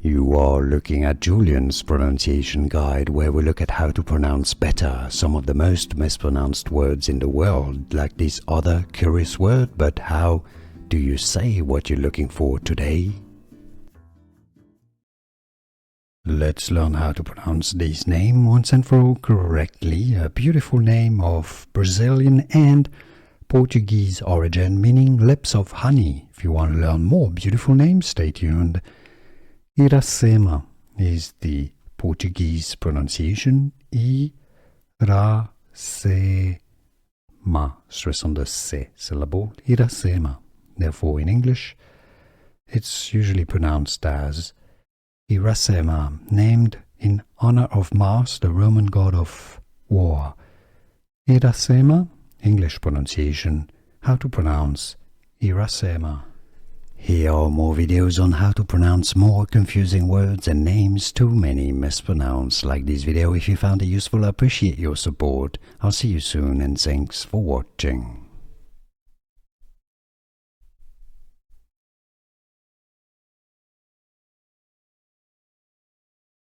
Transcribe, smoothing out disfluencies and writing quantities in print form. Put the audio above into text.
You are looking at Julian's pronunciation guide, where we look at how to pronounce better some of the most mispronounced words in the world, like this other curious word. But how do you say what you're looking for today? Let's learn how to pronounce this name once and for all correctly. A beautiful name of Brazilian and Portuguese origin, meaning lips of honey. If you want to learn more beautiful names, stay tuned. Iracema is the Portuguese pronunciation. Iracema. Stress on the C syllable. Iracema. Therefore, in English, it's usually pronounced as Iracema, named in honor of Mars, the Roman god of war. Iracema, English pronunciation, how to pronounce Iracema. Here are more videos on how to pronounce more confusing words and names too many mispronounced. Like this video if you found it useful. I appreciate your support. I'll see you soon and thanks for watching.